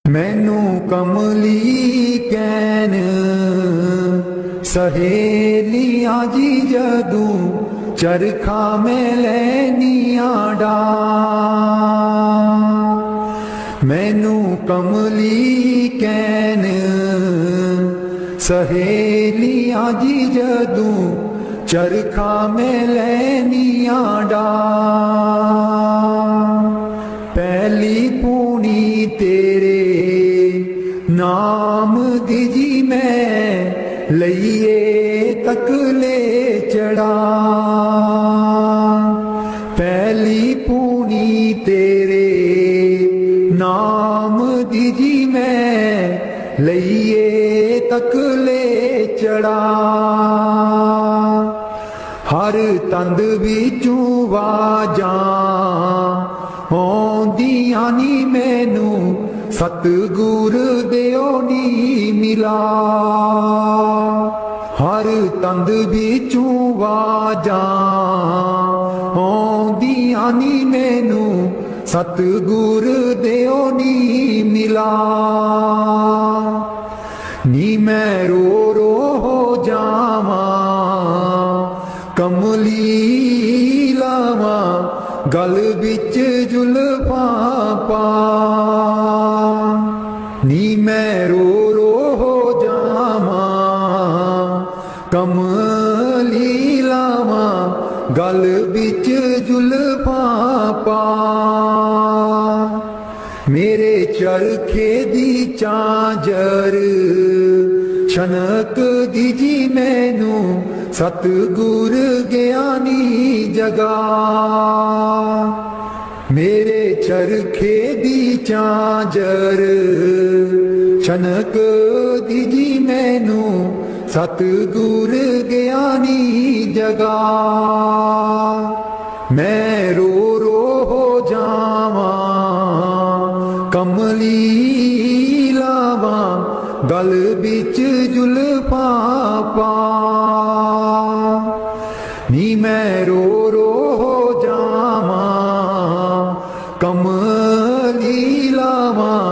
मैनू कमली कैन सहेलियां जी जदू चरखा में लैनियां डा। मैनू कमली कैन सहेलियां जी जदू चरखा में लैनियां डा। पहली पूनी तेरे नाम दी जी मैं लइए तकले चढ़ा। पहली पूनी तेरे नाम दी जी मैं लइए तकले चढ़ा। हर तंद विचों वाजां आउंदियां नी मैनू सतगुर दिओ नी मिला। हर तंद विचों वाजां आउंदियां नी मैनू सतगुर दिओ नी मिला। नी मैं रो रो हो जावां कमली लावां गल बिच जुल्फां पा। नी मैं रो रो हो जावां कमली लावां गल बिच जुल्फां पा। मेरे चरखे दी चांजर छनक दी जी मैनू सतगुर ज्ञानी जगा। मेरे चरखे दी चांजर छनक दी जी मैनू सतगुर ज्ञानी जगा। मैं रो रो हो जावां कमली लावां गल बिच जुल्फां पा। नी मैं रो रो हो जावां कमली लावां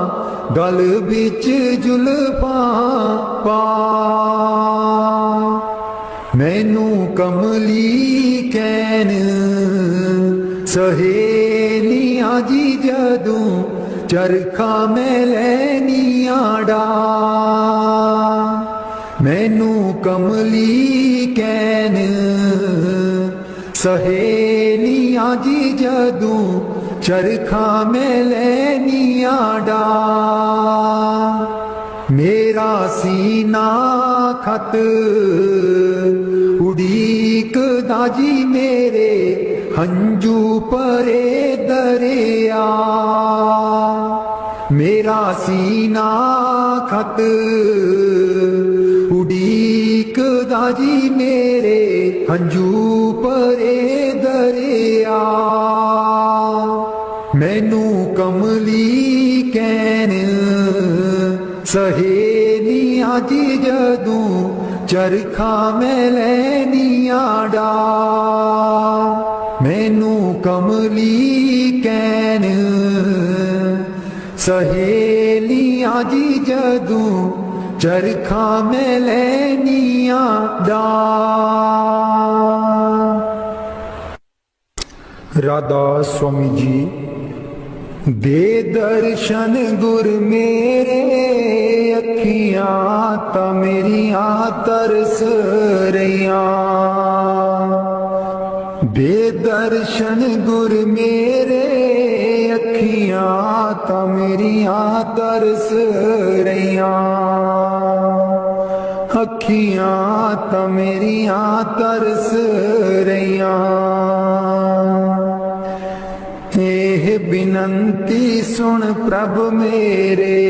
गल बिच जुल्फां पा। मैनू कमली कैन सहेलियां जी जदू चरखा में लैनियां डा। मैनू कमली कैन सहेलियां जी जदू चरखा में लैनियां डा। मेरा सीना खत उड़ीक दाजी मेरे हंजू परे दरिया। मेरा सीना खत उड़ीक दाजी मेरे हंजू परे दरिया। मैनू कमली कैन सहेलियां जी जदू चरखा में लैनियां डा। मैनू कमली कैन सहेलियां जी जदू चरखा में लैनियां डा। राधा स्वामी जी दे दर्शन गुर मेरे अखियां ता मेरियां तरस रहियां। दे दर्शन गुर मेरे अखियां ता मेरियां तरस रहियां। अखियां ता मेरियां तरस रहियां। एह बिनंती सुन प्रभ मेरे।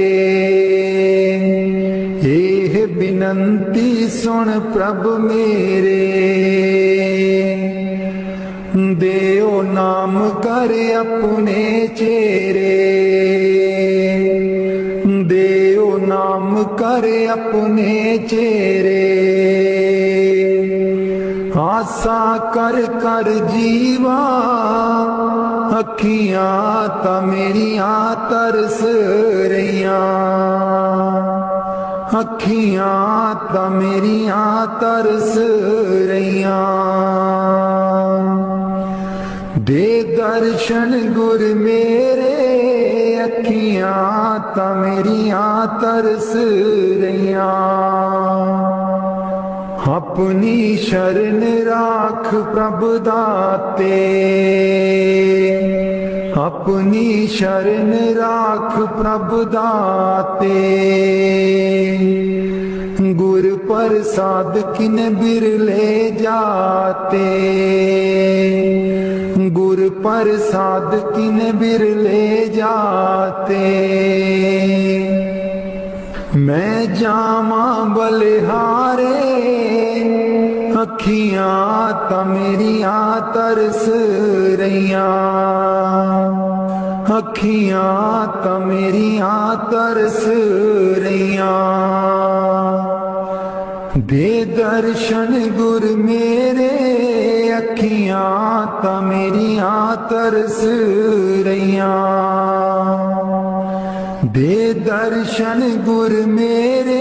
एह बिनंती सुन प्रभ मेरे। देओ नाम कर अपने चेरे। देओ नाम कर अपने चेरे। आसा कर कर जीवा अखियां ता मेरियां तरस रहियां। अखियां तां मेरियां तरस रहियां। दे दर्शन गुर मेरे, अखियां तां मेरियां तरस रहियां। अपनी शरण राख प्रभ दाते, अपनी शरण राख प्रभ दाते। गुर प्रसाद किन बिरले जाते, गुर प्रसाद किन बिरले जाते। मैं जामा बलिहारे, अखियां तां मेरियां तरस रहियां। अखियां तां मेरियां तरस रहियां। दे दर्शन गुर मेरे, अखियां तां मेरियां तरस रहियां। दे दर्शन गुर मेरे,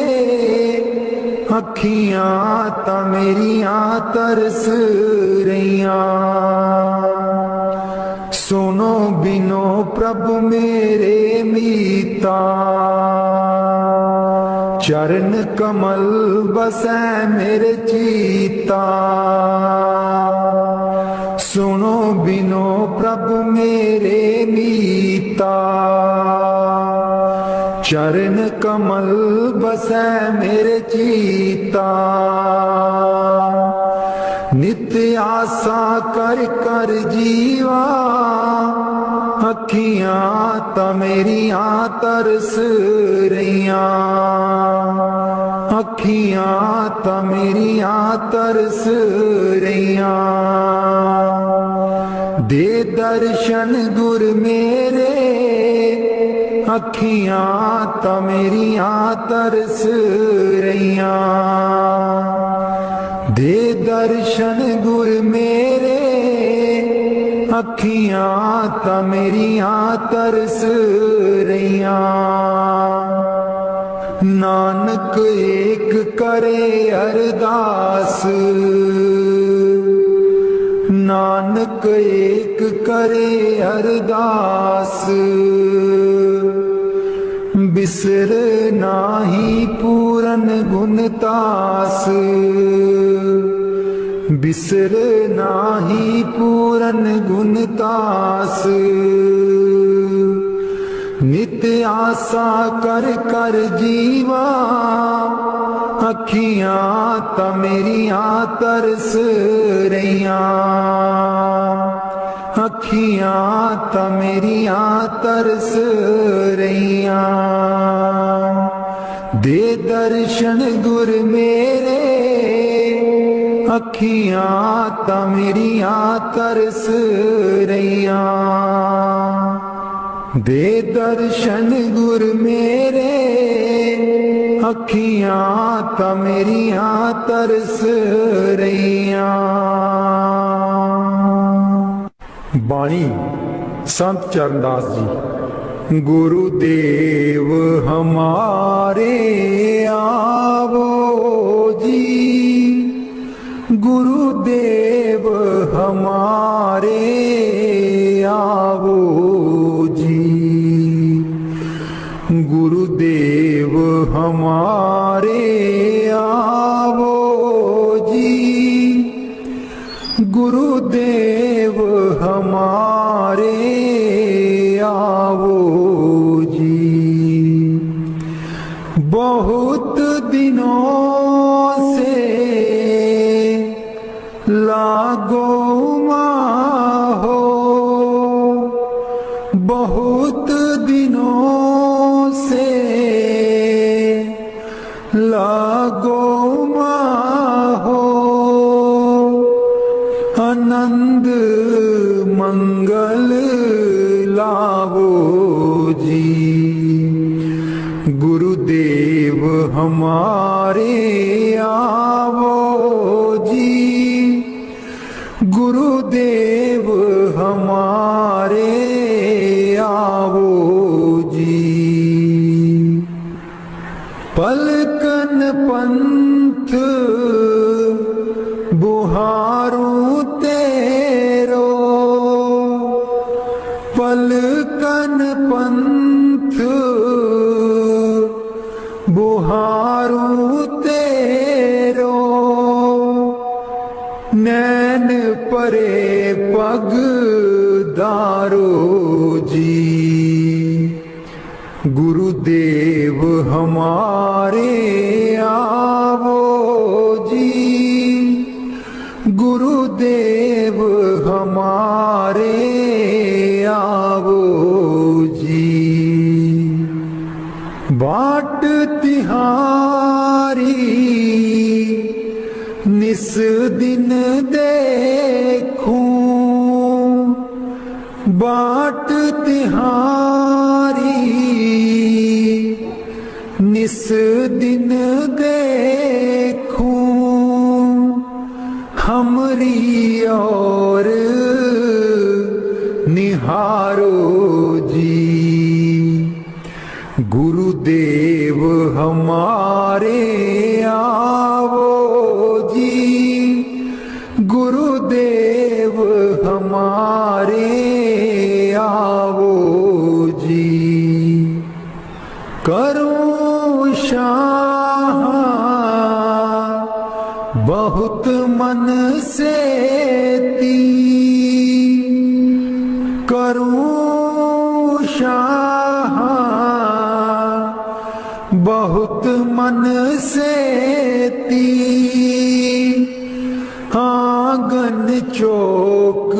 अखियां तां मेरियां तरस रहियां। सुनो बिनो प्रभु मेरे मीता, चरण कमल बसै मेरे चीता। सुनो बिनो प्रभु मेरे मीता, चरण कमल बसै मेरे चीता। नित्य आशा कर कर जीवा, अखियां तां मेरियां तरस रहियां। अखियां तां मेरियां तरस रहियां। दे दर्शन गुर मेरे, अखियां तां मेरियां तरस रहियां। दे दर्शन गुर मेरे, अखियां तां मेरियां तरस रहियां। नानक एक करे अरदास, नानक एक करे अरदास। बिसर नाही पूरन गुणतास, बिसर नाही पूरन गुणतास। नित्य आशा कर कर जीवा, अखियां तां मेरियां तरस रहियां। अखियां तां मेरियां तरस रहियां। दे दर्शन गुर मेरे, अखियां तां मेरियां तरस रहियां। दे दर्शन गुर मेरे, अखियां तां मेरियां तरस रहियां। बाणी संत चरणदास जी। गुरुदेव हमारे आवो जी, गुरुदेव हमारे आवो जी। गुरुदेव हमारे आवो जी, गुरुदेव हमारे आवो जी। बहुत दिनों से लागो माहो, बहुत दिनों से लागो माहो। आनंद मंगल लावो जी। गुरुदेव हमारे आवो जी, गुरुदेव हमारे आवो जी। पलकन पंथ बुहारूं तेरो, पलकन पंथ बुहारूं तेरो, नैन परे पग दारो जी। गुरुदेव हमारे आवो जी, गुरुदेव हमारे आवो जी। बाट तिहारी निस दिन देखूं, बाट तिहारी निस दिन देखूं, हमरी और निहारो जी। गुरुदेव हमारे आवो जी, गुरुदेव हमारे आवो जी। करूं शाह बहुत मन से ती, करूं शाह बहुत मन से ती, आंगन चौक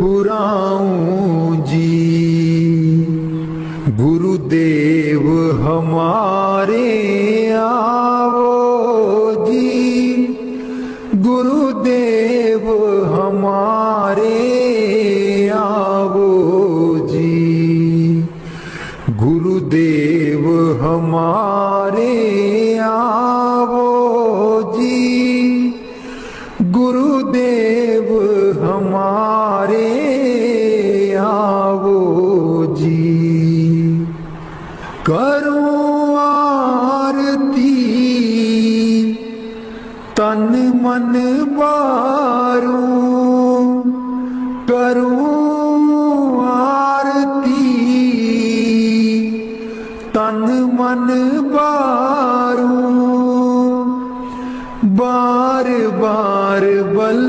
पुराऊं जी। गुरुदेव हमारे आवो जी, गुरुदेव हमारे आवो जी। गुरुदेव हमारे आवो जी, गुरुदेव हमारे आवो जी। करूं आरती तन मन बारूं, करूं आरती तन मन बारूं, बार बार बल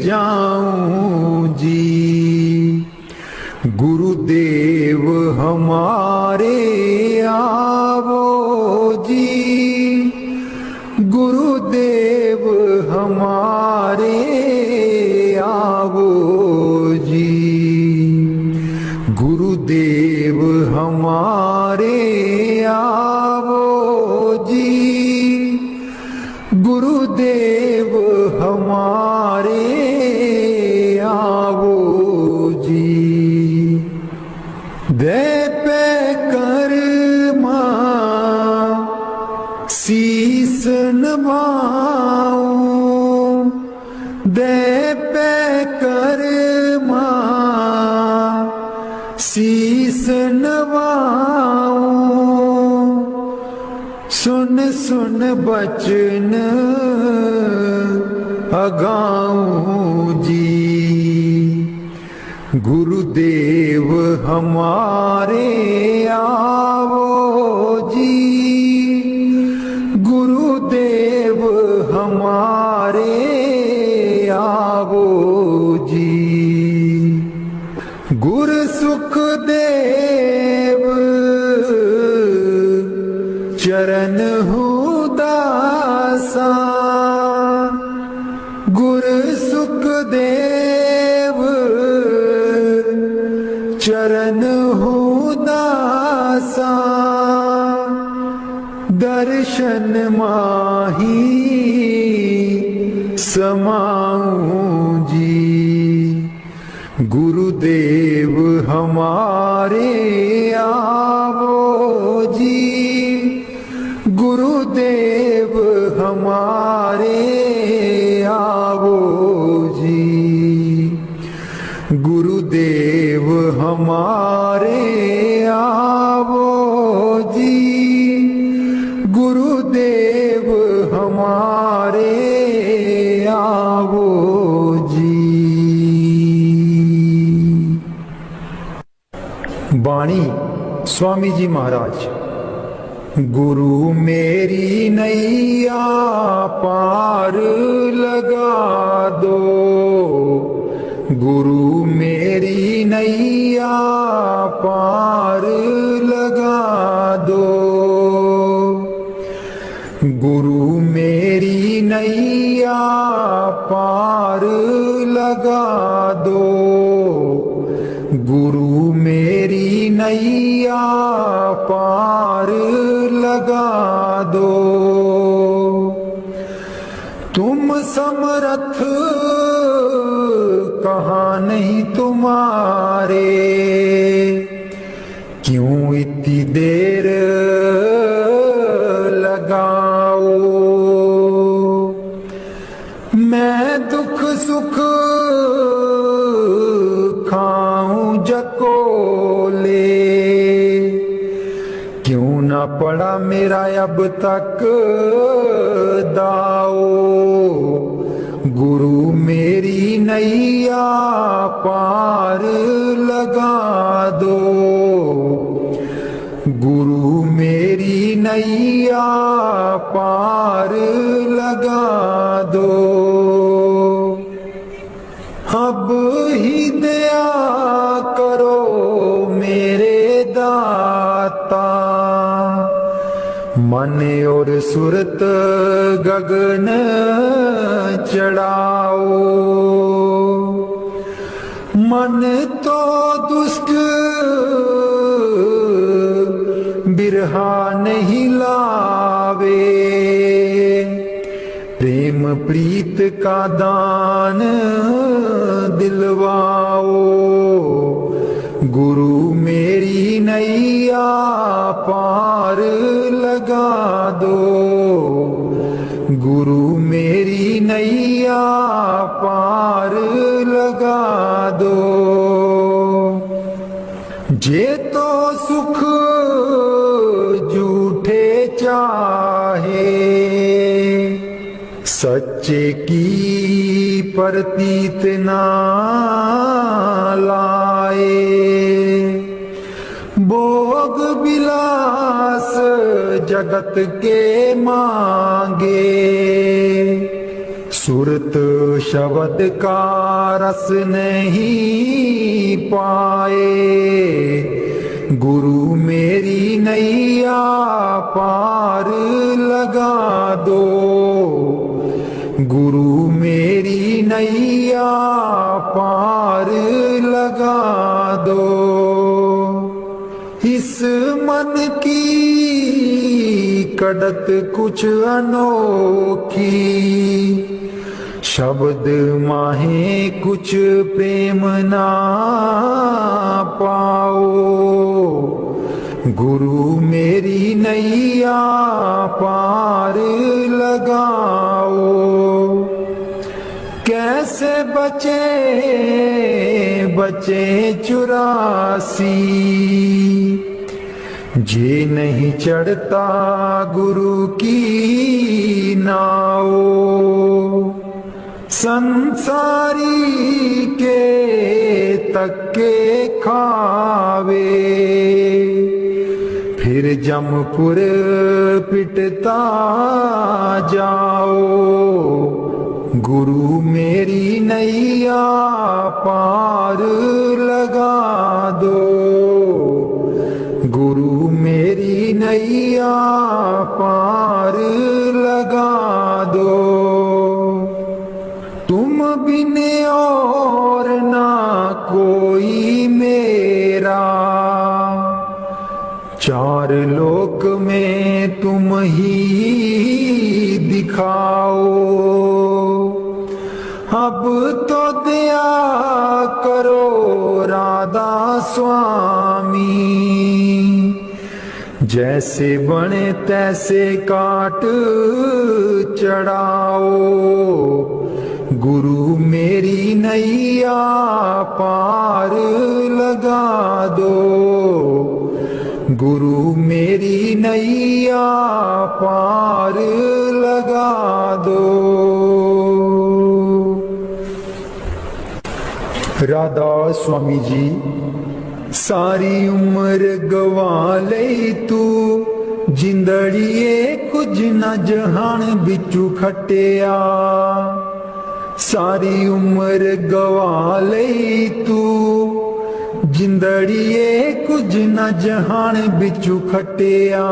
जाऊं जी। गुरुदेव हमारे आवो जी, गुरुदेव हमारे आवो जी। गुरुदेव हमारे आवो जी, गुरुदेव हमारे आवो जी। दे पे कर्मा शीस नभाऊं, दे पे कर्मा शीस नभाऊं, सुन सुन बचन अगाऊं जी। गुरुदेव हमारे आवो जी, गुरुदेव हमारे आवो जी। गुर सुखदेव चरण दासा, गुर सुखदेव चरण दासा, दर्शन माही समाऊं जी। गुरुदेव हमारे आवो जी, गुरुदेव हमारे आवो जी। गुरुदेव हमारे आवो जी, स्वामी जी महाराज। गुरु मेरी नैया पार लगा दो, गुरु मेरी नैया पार लगा दो, गुरु मेरी नैया पार लगा दो, गुरु मेरी नैया पार लगा दो। तुम समर्थ कहाँ नहीं तुम्हारे, क्यों इतनी देर लगाओ। मैं दुख सुख खाऊं जकोले, क्यों ना पड़ा मेरा अब तक दाओ। गुरु मेरी नैया पार लगा दो, गुरु मेरी नैया पार लगा दो। अब ही दया करो मेरे दाता, मन और सुरत गगन चढ़ाओ। मन तो दुष्ट बिरहा नहीं लावे, प्रेम प्रीत का दान दिलवाओ। गुरु मेरी नैया पार लगा दो, गुरु मेरी नैया पार लगा दो। जे तो सुख झूठे चाहे, सच्चे की प्रतीत ना लाए। भोग विलास जगत के मांगे, सुरत शब्द का रस नहीं पाए। गुरु मेरी नैया पार लगा दो, गुरु मेरी नैया पार लगा दो। इस मन की कड़त कुछ अनोखी, शब्द माहे कुछ प्रेम ना पाओ। गुरु मेरी नैया पार लगाओ। कैसे बचे बचे 84, जे नहीं चढ़ता गुरु की नाव। संसारी के तक्के खावे, फिर जमपुर पिटता जाओ। गुरु मेरी नैया पार लगा दो, गुरु मेरी नैया पार लगा दो। तुम बिन और ना कोई मेरा, चार लोक में तुम ही दिखाओ। अब तो दया करो राधा स्वामी, जैसे बने तैसे काट चढ़ाओ। गुरु मेरी नैया पार लगा दो, गुरु मेरी नैया पार लगा दो। राधा स्वामी जी सारी उम्र गवा लई तू जिंदड़िए कुछ न जहान बिचू खटिया। सारी उम्र गवा लई तू जिंदड़िए कुछ न जहान बिचू खटिया।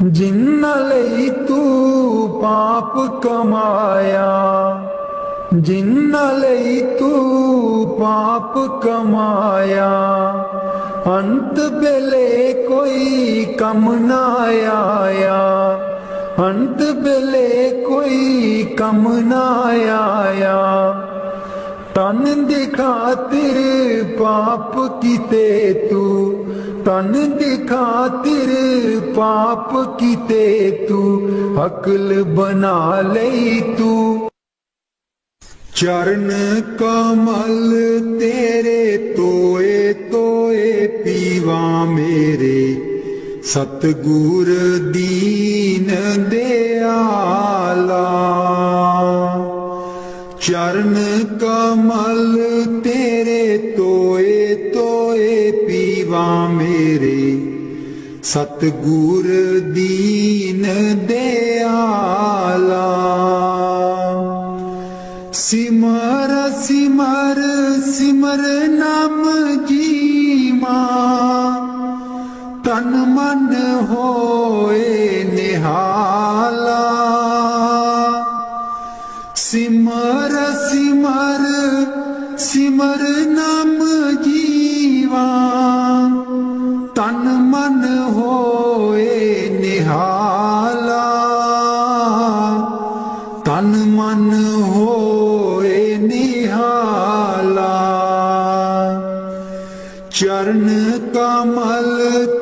जिन्ना लई तू पाप कमाया, जिन्ना लई तू पाप कमाया, अंत बेले कोई कम ना आया, अंत बेले कोई कम ना आया। तन दी खातिर पाप कीते तू, तन दी खातिर पाप कीते तू, अकल बना लई तू। चरण कमल तेरे तोए तोए पीवा मेरे, सतगुर दीन दयाला। चरण कमल तेरे तोए तोए पीवा मेरे, सतगुर दीन दयाला। सिमर सिमर सिमर नाम जीवा, तन मन होए निहाला। सिमर सिमर सिमर नाम जीवा, तन मन होए निहाला। तन मन होए निहाला। चरण कमल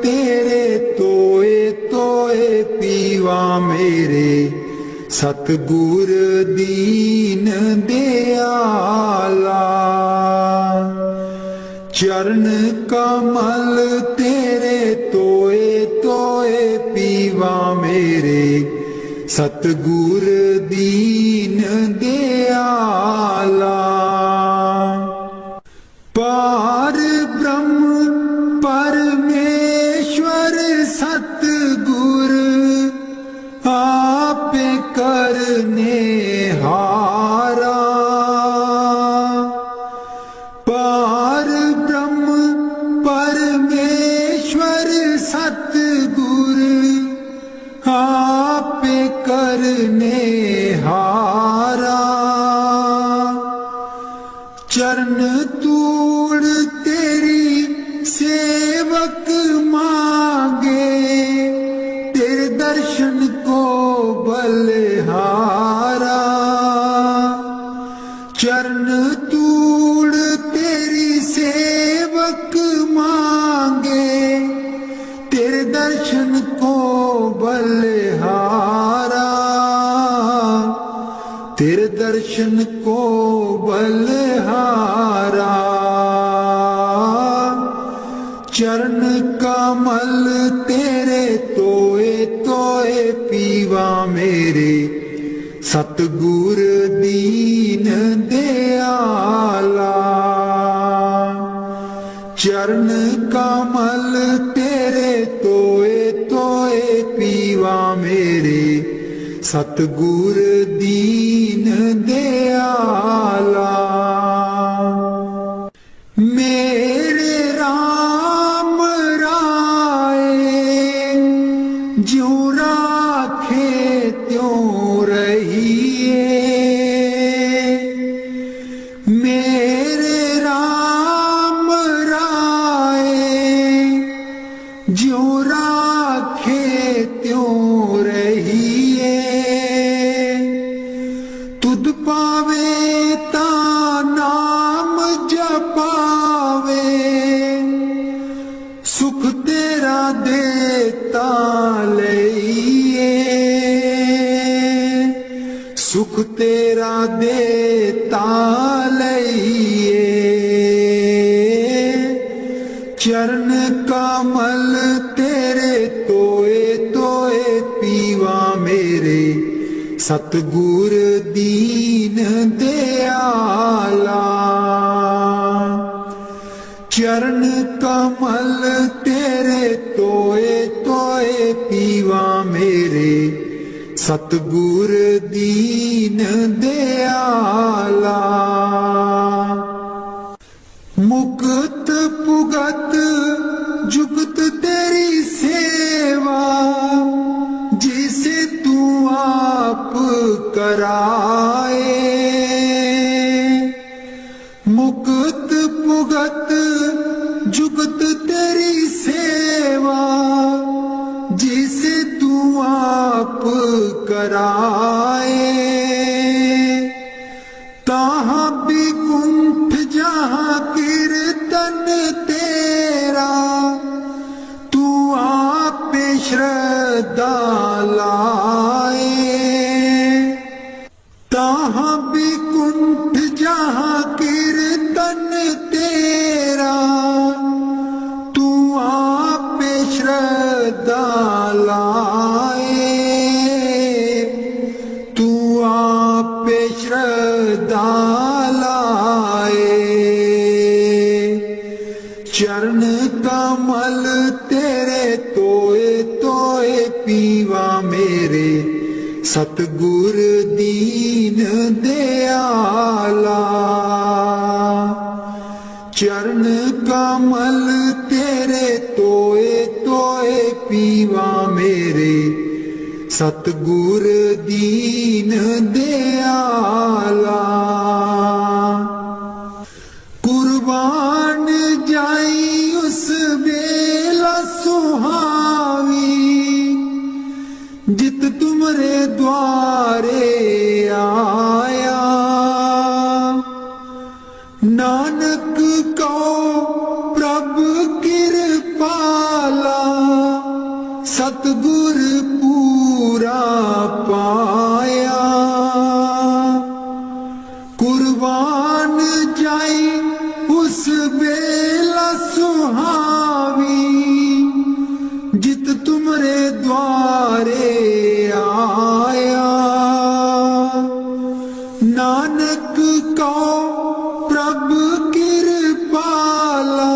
तेरे तोए तोए पीवा मेरे, सतगुर दीन दयाला। चरण कमल तेरे तोए तोए पीवा मेरे, सतगुर दीन दयाला। पार ब्रह्म परमेश्वर सतगुर, आपे करने हारा। पार ब्रह्म परमेश्वर सतगुर, आपे करने हारा। चरण तूड़ तेरी सेवक मांगे, तेरे दर्शन को बलिहारा। चरण तूड़ तेरी सेवक मांगे, तेरे दर्शन को बलिहारा। तेरे दर्शन को बलिहारा। चरण कमल तेरे तोए तोए पीवा मेरे, सतगुर दीन दयाला। चरण कमल तेरे तोए तोए पीवा मेरे, सतगुर दीन दयाला। मेरे राम राय ज्यों राखे त्यों रहिए। मेरे राम राय ज्यों राखे त्यों रहिए। तुध पावे ता नाम जपावे, सुख तेरा देता लइए। सुख तेरा देता लइए। चरण कमल तेरे तोए तोए पीवा मेरे, सतगुर दीन दयाला। चरण कमल तेरे तोए तोए पीवा मेरे, सतगुर दीन दयाला। मुक्त पुगत जुगत तेरी सेवा, जिसे तू आप कराए। मुक्त पुगत जुगत तेरी सेवा, जिसे तू आप कराए। ताहाँ बिकुंठ जहाँ कीर्तन तेरा, तू आप श्रद्धा लाए। ताहाँ बिकुंठ जहाँ कीर्तन तेरा, तू आप श्रद्धा लाए। तू आप श्रद्धा लाए। चरण कमल तेरे तोए तोए पीवा मेरे, सतगुर दीन दयाला। चरण कमल तेरे तोए तोए पीवा मेरे, सतगुर दीन दयाला। कुर्बान जाई उस बेला सुहावी, जित तुमरे द्वारे आया। नानक को प्रभु कृपाला, सतगुर पूरा पाया। कुर्बान जाई उस बेला सुहावी, जित तुमरे द्वारे आया। नानक को प्रभु कृपाला,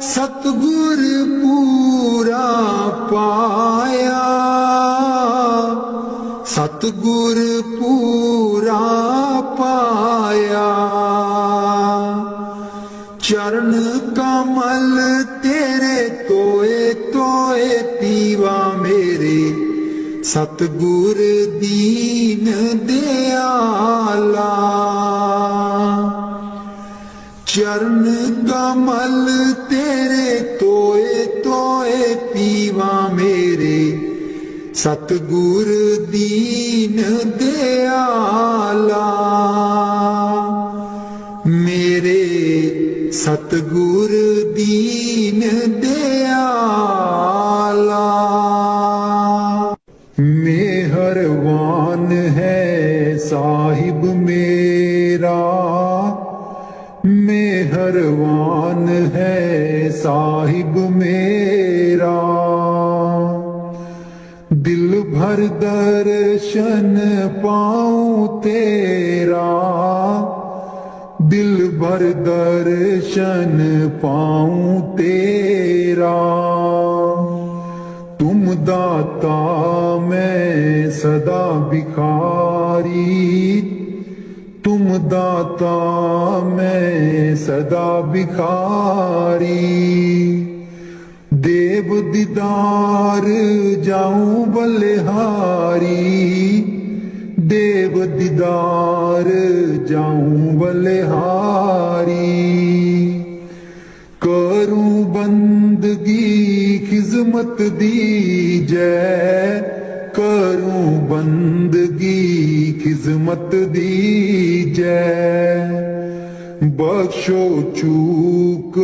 सतगुर पूरा पाया। सतगुर पूरा पाया। चरण कमल तेरे तोए तोए पीवा मेरे, सतगुर दीन दयाला। चरण कमल तेरे तोए तोए पीवा मेरे, सतगुर दीन दयाला। मेरे सतगुर दीन दयाला। मेहरबान है साहिब मेरा, मेहरबान है साहिब मेरा। दिल भर दर्शन पाऊं तेरा, दिल भर दर्शन पाऊं तेरा। तुम दाता मैं सदा भिखारी, तुम दाता मैं सदा भिखारी। देव दीदार जाऊं बलिहारी, देव दीदार जाऊं बलिहारी। करूं बंदगी खिजमत दीजै, करूं बंदगी खिजमत दीजै। बख्शो चूक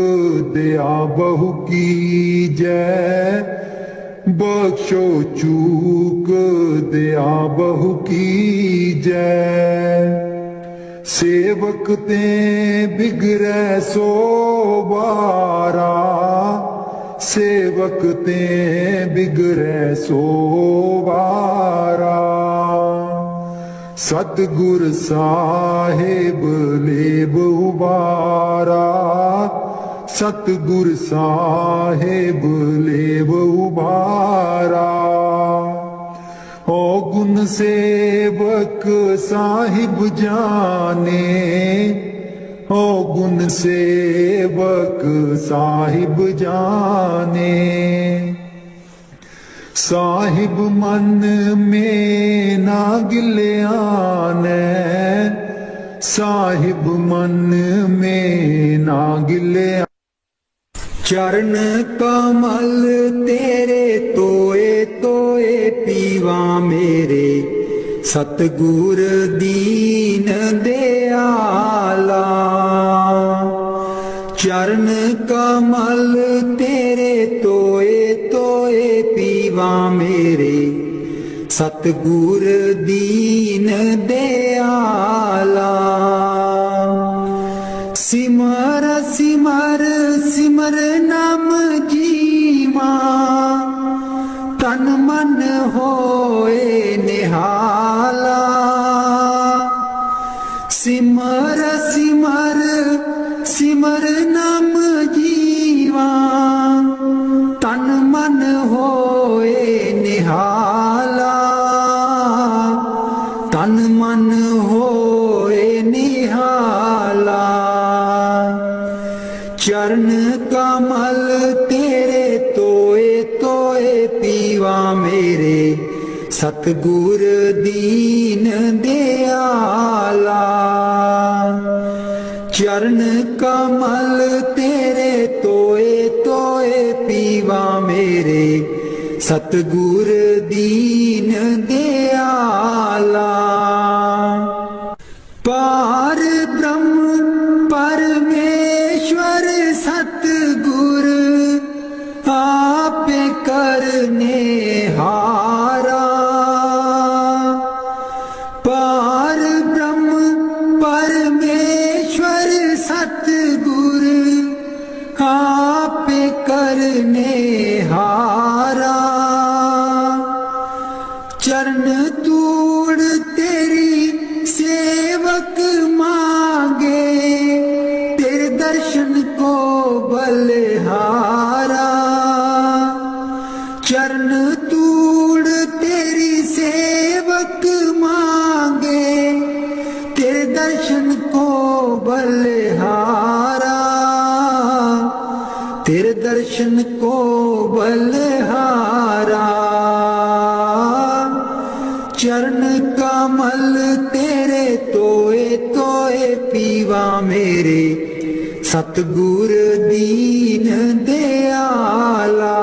दया बहु कीजै, बख्शो चूक दया बहु कीजै। सेवक ते बिगड़ै सो बारा, सेवक ते बिगड़ै सो बारा। सतगुर साहिब लेब उबारा, सतगुर साहेब लेव उबारा। ओ गुण सेवक साहिब जाने, ओ गुण सेवक साहिब जाने। साहिब मन में ना गिल्याने, साहिब मन में ना गिल्या। चरण कमल तेरे तोए तोए पीवा मेरे, सतगुर दीन दयाला। चरण कमल तेरे तोए तोए पीवा मेरे, सतगुर दीन दयाला। सिमर सिमर सिमर नाम जीवा, तन मन होए निहाला। सिमर सिमर सिमर नाम जीवा, तन मन होए निहाला। तन मन होए निहाला। चरण कमल तेरे तोए तोए पीवा मेरे, सतगुर दीन दयाला। चरण कमल तेरे तोए तोए पीवा मेरे, सतगुर दीन दयाला। पार ब्रह्म परमेश्वर सतगुर, आपे करने हारा। पार ब्रह्म परमेश्वर सतगुर, आपे करने हारा। चरण तूड़ तेरी सेवक मांगे, तेरे दर्शन को बलिहारा। चरण तूड़ तेरी सेवक मांगे, तेरे दर्शन को बलिहारा। तेरे दर्शन को बलिहारा। चरण कमल तेरे तोए तोए पीवा मेरे, सतगुर दीन दयाला।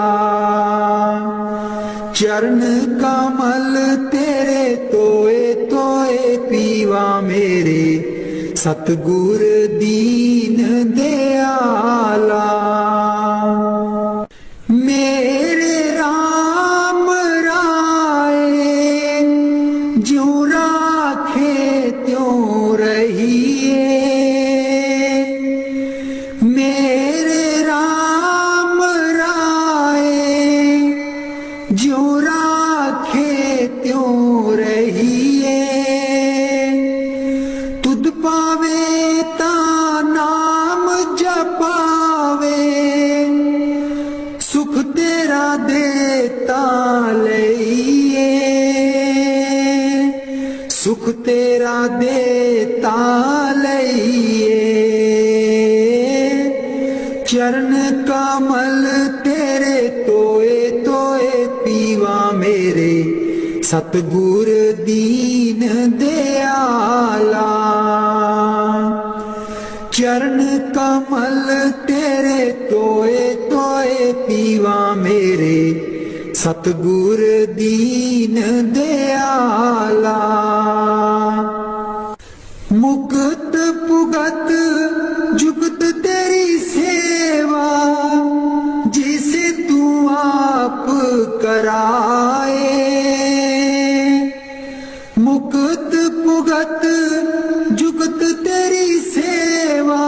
चरण कमल तेरे तोए तोए पीवा मेरे, सतगुर दीन दयाला। मेरे राम राय ज्यों राखे त्यों रहिए। मेरे राम राय ज्यों राखे त्यों रहिए। तुध पावे ता नाम जपावे, सुख तेरा देता लइए। सुख तेरा देता लइए। चरण कमल तेरे तोए तोए पीवा मेरे, सतगुर दीन दयाला। चरण कमल तेरे तोए तोए पीवा मेरे, सतगुर दीन दयाला। मुक्त पुगत जुगत तेरी सेवा, जिसे तू आप कराए। मुक्त पुगत जुगत तेरी सेवा,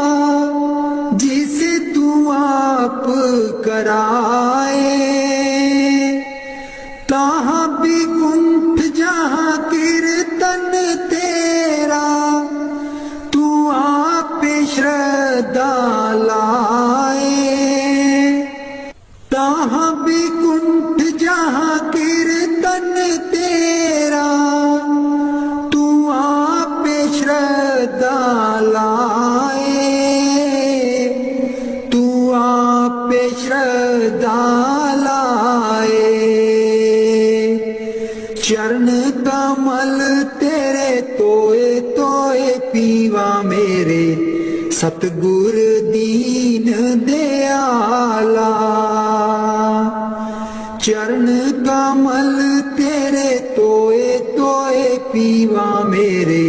जिसे तू आप कराए। तहाँ भी कुंठ जहाँ कीर्तन तेरा, तू आप श्रद्धा लाए। जहाँ भी कुंठ जहाँ कीर्तन तेरा, तू आप श्रद्धा लाए, तू आप श्रद्धा लाए। चरण कमल तेरे तोए तोए पीवा मेरे, सतगुर दीन दयाला। चरण कमल तेरे तोए तोए पीवा मेरे,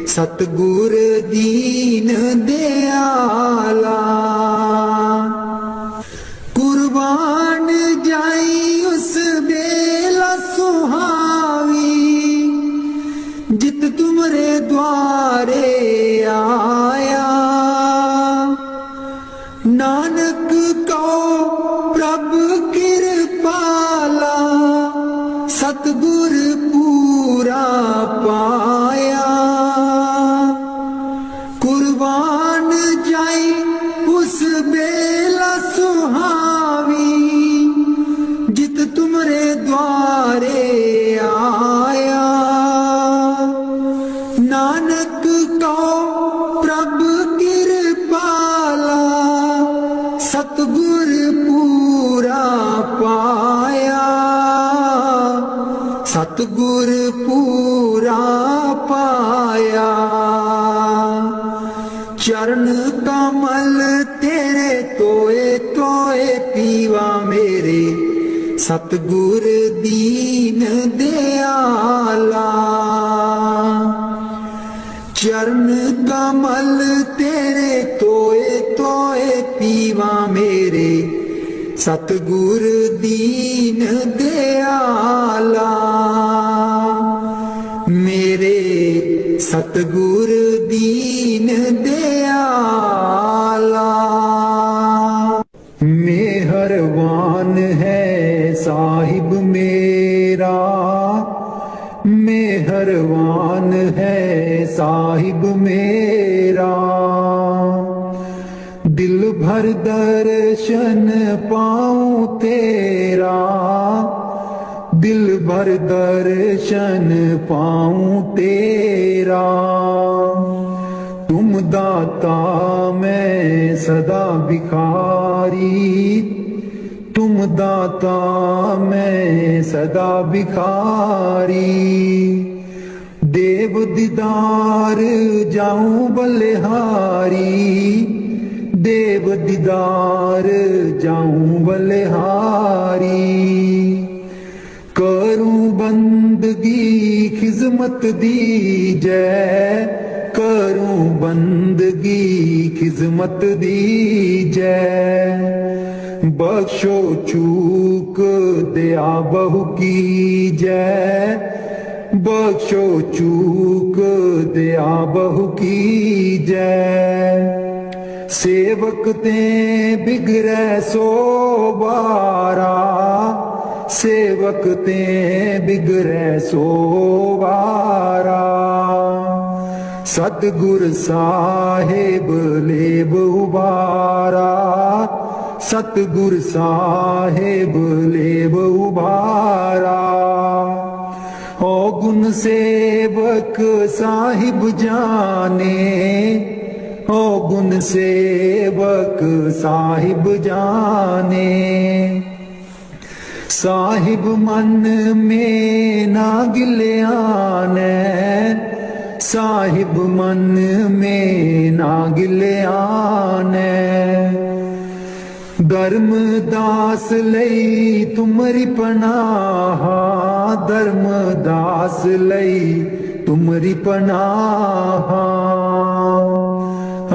सतगुर दीन दयाला। कुर्बान जाई उस बेला सुहावी, जित तुमरे द्वारे आया। नानक को प्रभु कृपाला, सतगुर पूरा पाया। कुर्बान जाई उस बेला सुहावी, जित तुमरे द्वारे आया। नानक को प्रभु कृपाला, सतगुर पूरा पाया। सतगुर पूरा पाया। चरण कमल तेरे तोए तोए पीवा मेरे, सतगुर दीन दयाला। चरण कमल तेरे तोए तोए पीवा मेरे, सतगुर दीन दयाला। मेरे सतगुर दीन दयाला। मेहरबान है साहिब मेरा, मेहरबान है साहिब मेरा। दिल भर दर्शन पाऊं तेरा, दिल भर दर्शन पाऊं तेरा। तुम दाता मैं सदा भिखारी, तुम दाता मैं सदा भिखारी। देव दीदार जाऊं बलिहारी, देव दीदार जाऊं बलिहारी। करूं बंदगी खिजमत दी जय, करूं बंदगी खिजमत दी जय। बख्शो चूक दया बहु की जय, बख्शो चूक दया बहु की जय। सेवक ते बिगड़े सो बारा, सेवक ते बिगड़े सो बारा। सतगुर साहेब लेब उबारा, सतगुर साहेब लेब उबारा। ओ गुण सेवक साहिब जाने, ओ गुण सेवक साहिब जाने। साहिब मन में ना गिल्याने, साहिब मन में ना गिल्याने। धर्मदास लई तुमरी पनाह, धर्मदास लई तुमरी पनाह।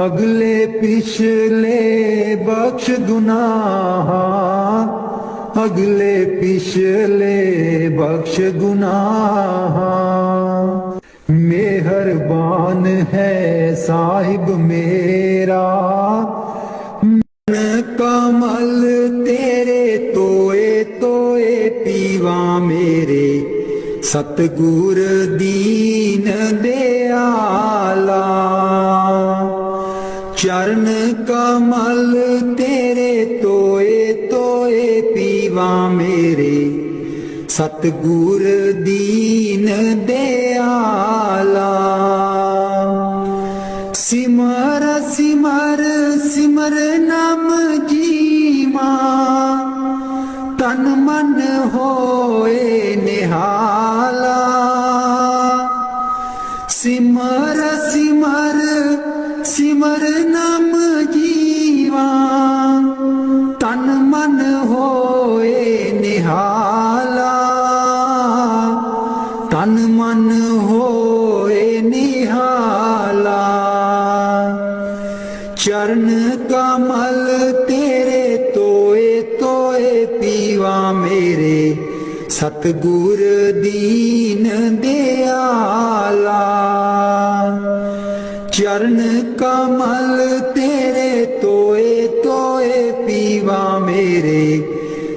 अगले पिछले बख्श गुनाह, अगले पिछले बख्श गुनाह। मेहरबान है साहिब मेरा, कमल तेरे तोए तोए पीवा मेरे, सतगुर दीन दयाला। चरण कमल तेरे तोए तोए पीवा मेरे सतगुर दीन दयाला। सिमर सिमर सिमर नाम जीवा तन मन होए निहाला। सिमर सिमर सिमर नाम जीवा तन मन होए निहाला। तन मन होए निहाला। चरण कमल तेरे तोए तोए पीवा मेरे सतगुर दीन दयाला। चरण कमल तेरे तोए तोए पीवा मेरे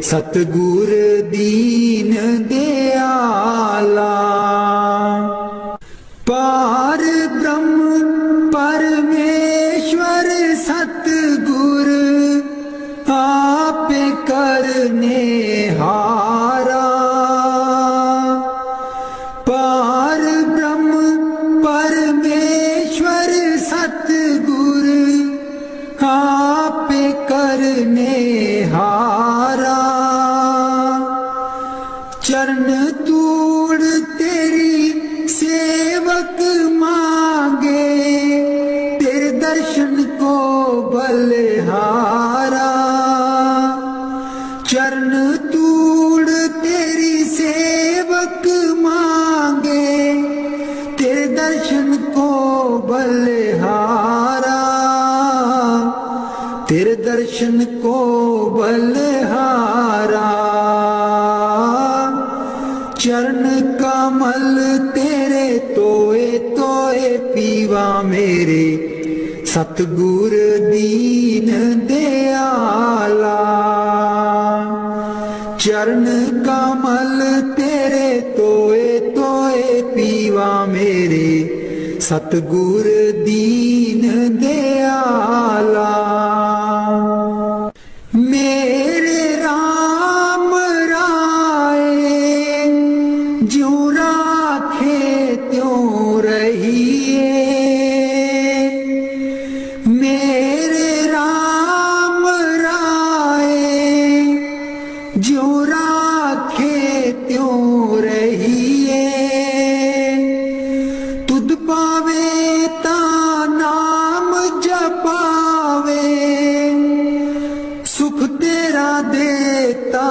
सतगुर दीन दयाला। पार ब्रह्म परमेश्वर सतगुर आप करने हारा। पार ब्रह्म परमेश्वर सतगुर आप करने हारा। चरण तूड़ तेरी सेवक मांगे तेरे दर्शन को बलिहारा। चरण तूड़ तेरी सेवक मांगे तेरे दर्शन को बलिहारा। तेरे दर्शन को बलिहारा। चरण कमल तेरे तोए तोए पीवा मेरे सतगुर दीन दयाला। चरण कमल तेरे तोए तोए पीवा मेरे सतगुर दीन दयाला। मेरे राम राय ज्यों राखे त्यों रहिए। मेरे राम राय ज्यों राखे त्यों रहिए। तुध पावे ता नाम जपावे सुख तेरा देता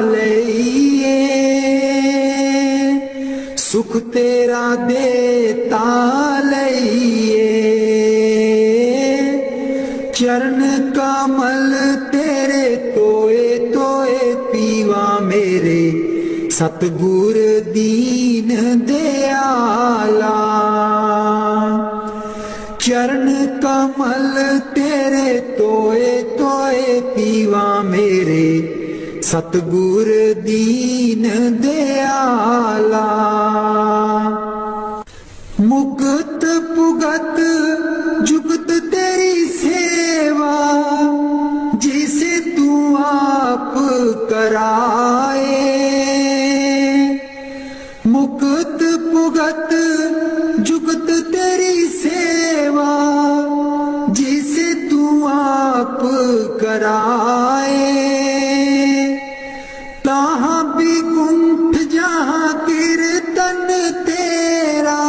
लइए। सुख तेरा देता लइए। चरण कमल तेरे तोए तोए पीवा मेरे सतगुर दीन दयाला। चरण कमल तेरे तोए तोए पीवा मेरे सतगुर दीन दयाला। मुक्त पुगत जुगत तेरी सेवा जिसे तू आप कराए। मुक्त पुगत जुगत तेरी सेवा जिसे तू आप कराए। तहाँ भी कुंठ जहाँ कीर्तन तेरा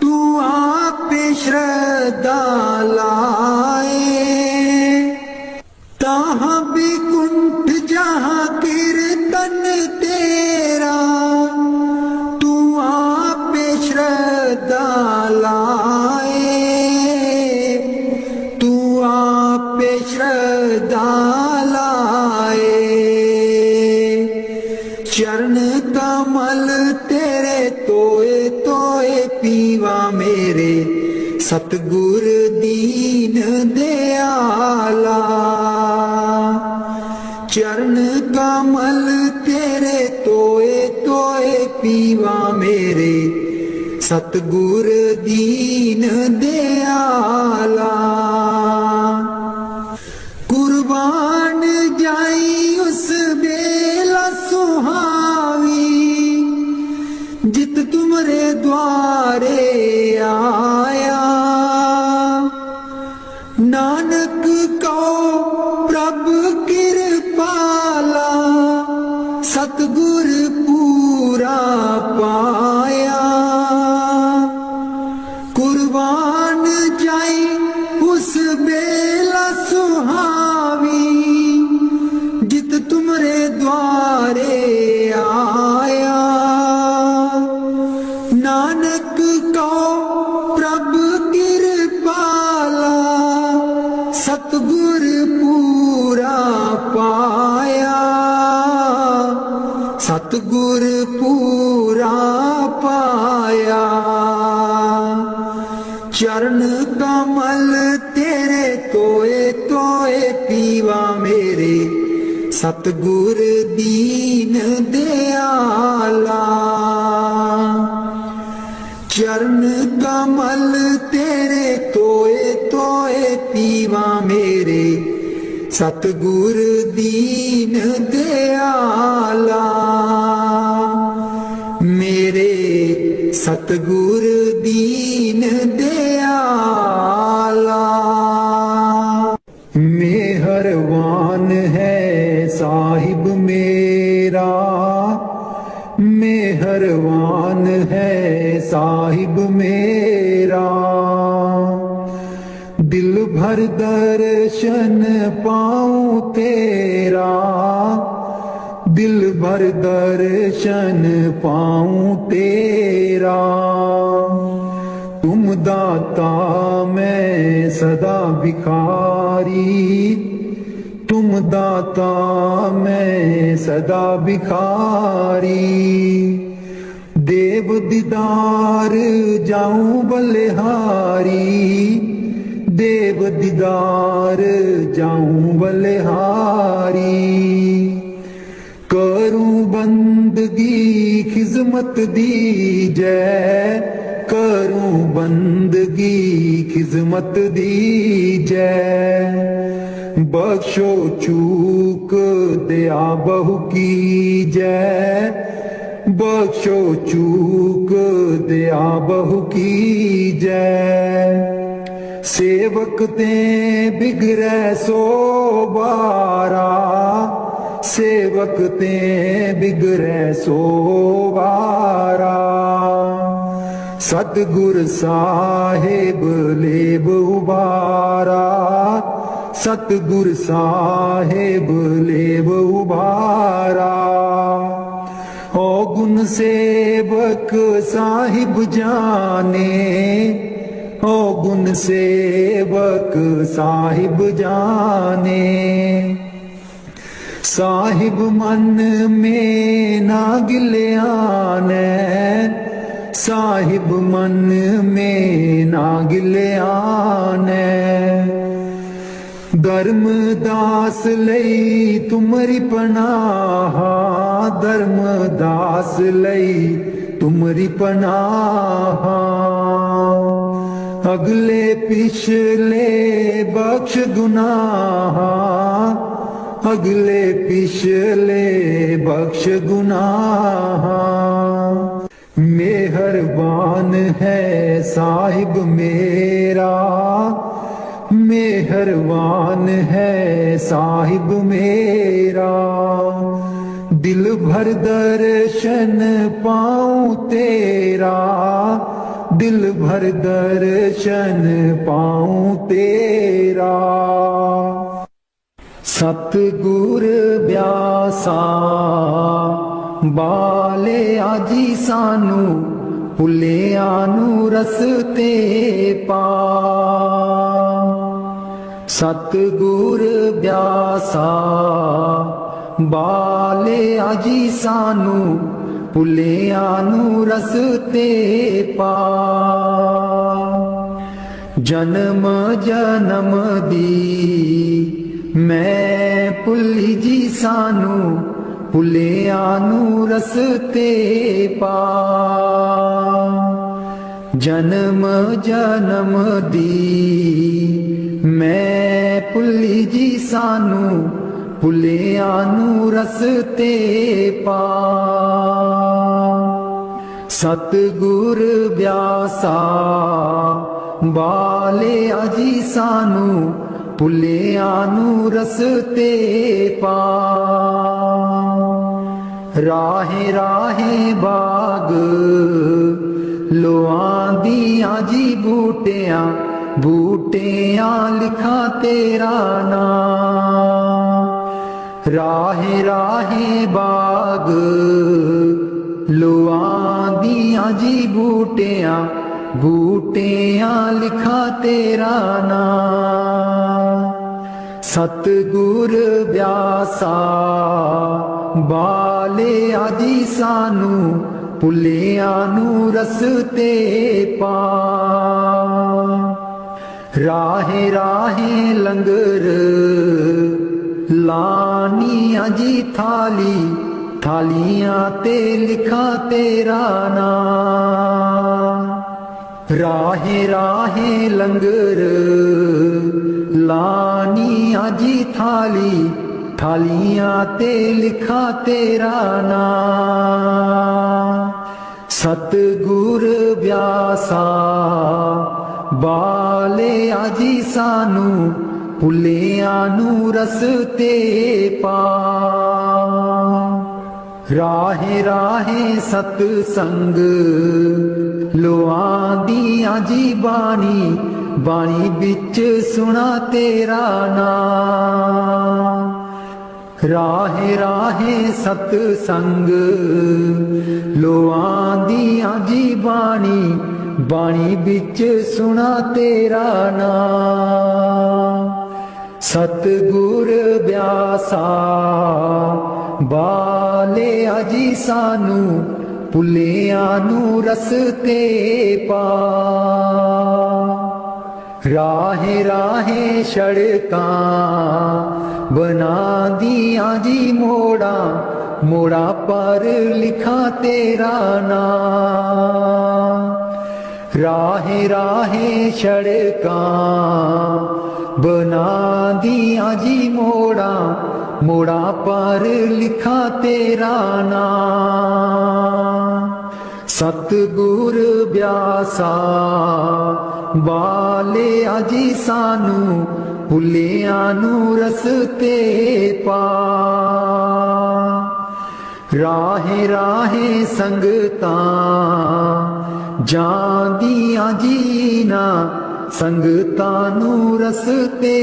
तू आप श्रद्धा लाए। तहाँ भी कुंठ जहाँ कीर्तन तेरा तू आप श्रद्धा लाए। तू आप श्रद्धा लाए। चरण कमल तेरे तोए तोए पीवा मेरे सतगुर दीन दयाला। चरण कमल तेरे तोए तोए पीवा मेरे सतगुर दीन दयाला। कुर्बान जाई उस सतगुर पूरा पाया। कुर्बान जाई उस बेला सुहावी, जित तुमरे द्वारे आया। नानक को प्रभ कृपाला, सतगुर पूरा पाया। सतगुर पूरा पाया। चरण कमल तेरे तोए तोए पीवा मेरे, सतगुर दीन दयाला। चरण कमल तेरे तोए तोए पीवा मेरे, सतगुर दीन दयाला। मेरे सतगुर दीन दयाला। मेहरबान है साहिब मेरा, मेहरबान है साहिब मेरा। दिल भर दर्शन पाऊं तेरा, दिल भर दर्शन पाऊं तेरा। तुम दाता मैं सदा भिखारी, तुम दाता मैं सदा भिखारी। देव दीदार जाऊं बलिहारी, देव दीदार जाऊं बलिहारी। करूं बंदगी खिजमत दीजै, करूं बंदगी खिजमत दीजै। बख्शो चूक दया बहु कीजै, बख्शो चूक दया बहु कीजै। सेवक ते बिगड़ै सो बारा, सेवक ते बिगड़ै सो बारा। सतगुर साहिब लेब उबारा, सतगुर साहिब लेब उबारा। ओ गुण सेवक साहिब जाने, ओ गुण सेवक साहिब जाने। साहिब मन में ना गिल्याने, साहिब मन में ना गिल्याने। धर्मदास लई तुमरी पनाह, धर्मदास लई तुमरी पनाह। अगले पिछले बख्श गुनाह, अगले पिछले बख्श गुनाह। मेहरबान है साहिब मेरा, मेहरबान है साहिब मेरा। दिल भर दर्शन पाऊं तेरा, दिल भर दर्शन पाऊं तेरा। सतगुर ब्यासा बाले आजी सानू, भुलियां नू रस्ते पा। सतगुर ब्यासा बाले आजी सानू, भुलियां नू रस्ते पा। जन्म जन्म दी मैं भुली जी सानू, भुलियां नू रस्ते पा। जन्म जन्म दी मैं भुली जी सानू, भुलियां नू रस्ते पा। सतगुर ब्यासा बाले आजी सानू, भुलियां नू रस्ते पा। राहे राहे बाग लोआं दियां जी बूटियां बूटियां लिखा तेरा नाम। राहे राहे बाग लोआं दियां जी बूटियां बूटियां लिखा तेरा नाम। सतगुर व्यासा बाले आदि सानू पुलिया नू रस्ते पा। राहे राहे लंगर लानिया जी थाली थालियां ते लिखा तेरा नाम। राहे राहे लंगर लानिया जी थाली थालियां ते लिखा तेरा नाम। सतगुर व्यासा बाले आजी सानू पुलिया नू रस्ते पा। राहे राहे सतसंग लोआं दियां जी बाणी बाणी बिच सुना तेरा नाम। राहे राहे सतसंग लोआं दियां जी बाणी बाणी बिच सुना तेरा नाम। सतगुर व्यासा बाले आजी सानू पुलिया नू रस्ते पा। राहे राहे सड़कां बना दियां जी मोड़ा मोड़ा पर लिखा तेरा नाम। राहे राहे सड़कां बना दियां जी मोड़ा मोड़ा पर लिखा तेरा नाम। सतगुर व्यासा बाले आजी सानू पुलिया नू रस्ते पा। राहे राहे संगतां जांदियां जीना संगतां नू रस्ते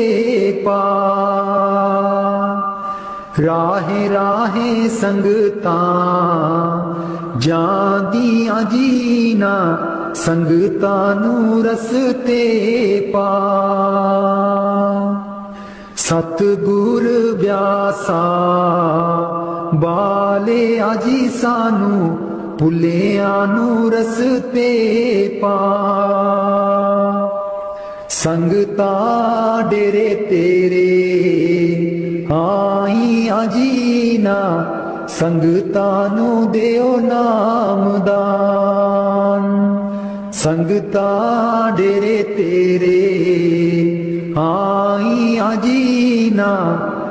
पा। राहे राहे संगतां जांदियां जीना संगतां नू रस्ते पा। सतगुर व्यासा बाले आजी सानू पुलिया नू रस्ते पा। संगतां डेरे तेरे आईयां जीना संगतां नू देओ नामदान। संगतां डेरे तेरे आईयां जीना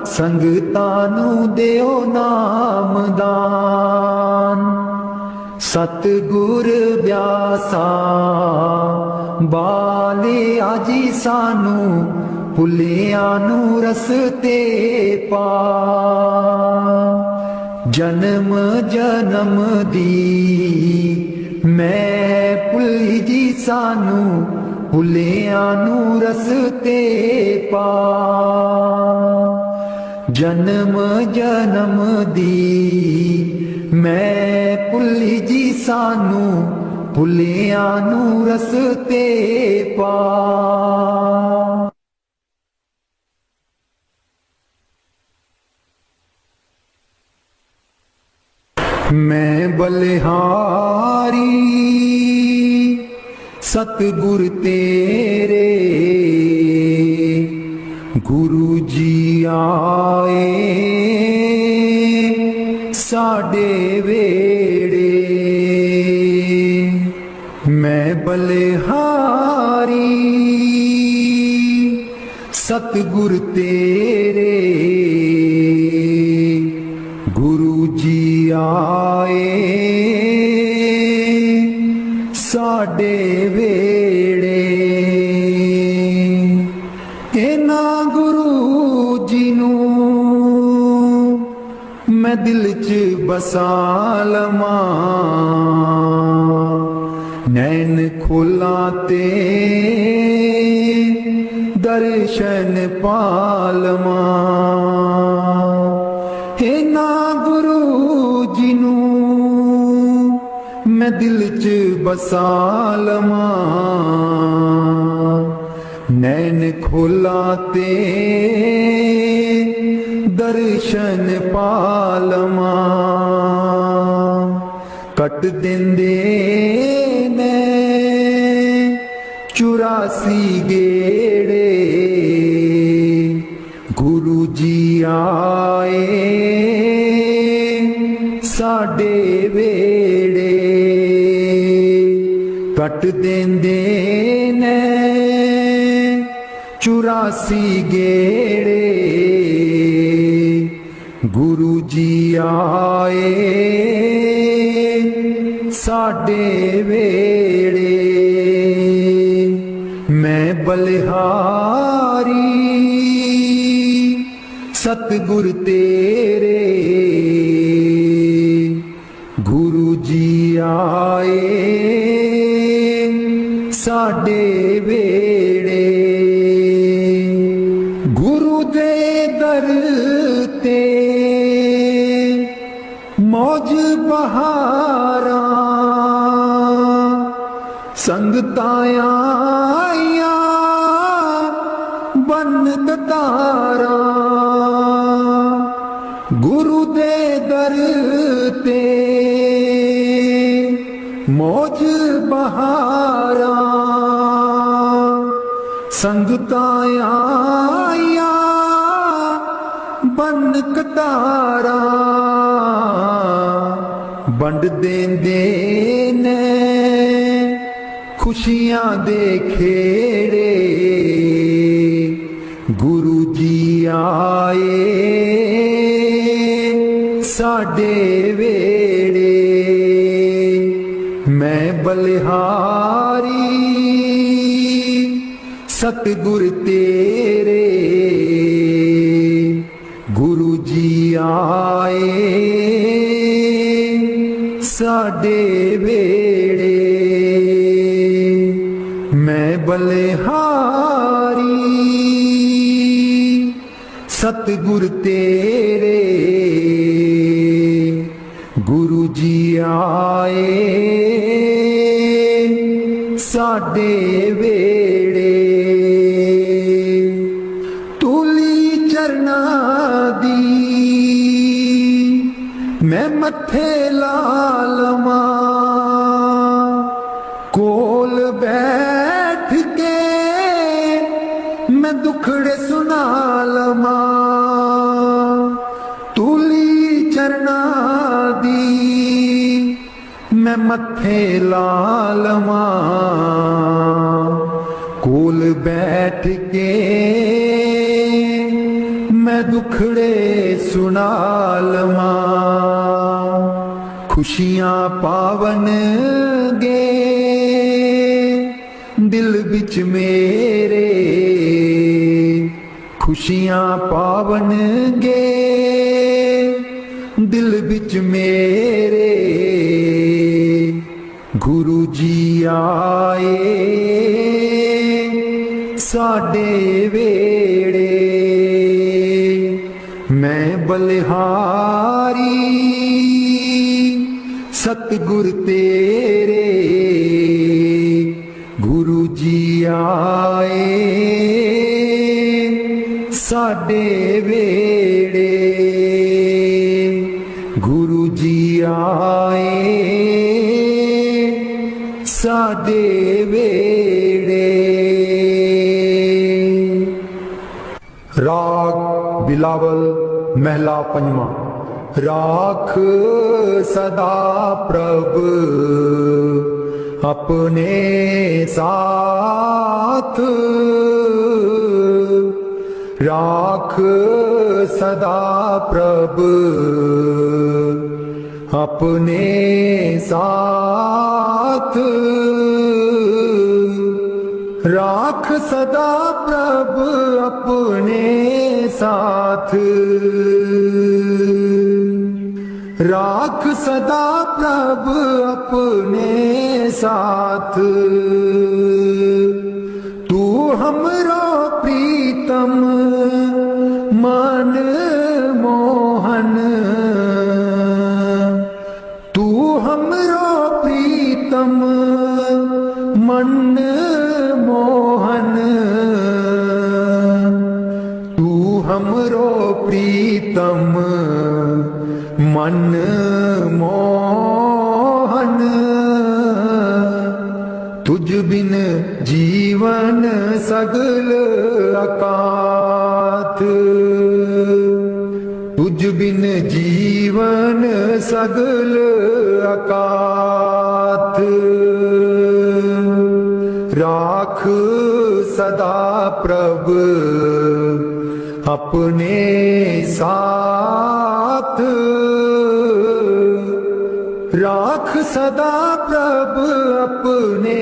संगतां नू देओ नामदान। सतगुर व्यासा बाले आजी सानू पुलिया नू रस्ते पा। जन्म जन्म दी मैं भुली जी सानू पुलिया नू रस्ते पा। जन्म जन्म दी मैं भुली जी सानू पुलिया नू रस्ते पा। मैं बलिहारी सतगुर तेरे गुरु जी आए साडे वेड़े। मैं बलिहारी सतगुर तेरे गुरु जी आए साडे वेड़े। इन्हां गुरु जी नूं मैं दिल च बसा लवां, नैन खोला ते दर्शन पालवा। हे ना गुरु जी नूं मैं दिल च बसा लवां, नैन खोला ते दर्शन पालवा। कट देंदे ने 84 गेड़े, गुरु जी आए साडे वेड़े। कट देंदे ने 84 गेड़े, गुरु जी आए साडे वेड़े। मैं बलिहारी सतगुर तेरे, गुरु जी आए साडे वेड़े। गुरु दे दर ते मौज बहारा, संगतां आईयां बन कतारा। गुरु दे दर ते मौज बहारा, संगतां आईयां बन कतारा। वंड देंदे ने खुशियां दे खेड़े, गुरु जी आए साडे वेड़े। मैं बलिहारी सतगुर तेरे, गुरु जी आए साडे वेड़े। मैं बलिहारी सतगुर तेरे, गुरु जी आए साडे वेड़े। तूली चरना दी मैं मथे ला लवां, कोल बैठ के मैं दुखड़े सुना लवां। तूली चरना दी मैं मथे ला लवां, कोल बैठ के मैं दुखड़े सुना लवां। खुशियां पावन गे दिल बिच मेरे, खुशियां पावन गे दिल बिच मेरे। गुरु जी आए साडे वेड़े। मैं बलिहारी सतगुर तेरे, गुरु जी आए साडे वेड़े। गुरु जी आए साडे वेड़े। राग बिलावल महला पंजवा। राख सदा प्रभ अपने साथ, राख सदा प्रभ अपने साथ। राख सदा प्रभ अपने साथ। राख सदा प्रभ अपने साथ। तू हमरो प्रीतम मन मोहन, तू हमरो प्रीतम मन मोहन, तू हमरो प्रीतम मन मोहन। तुझ बिन जीवन सगल अकाथ, तुझ बिन जीवन सगल अकाथ। राख सदा प्रभ अपने साथ, राख सदा प्रभ अपने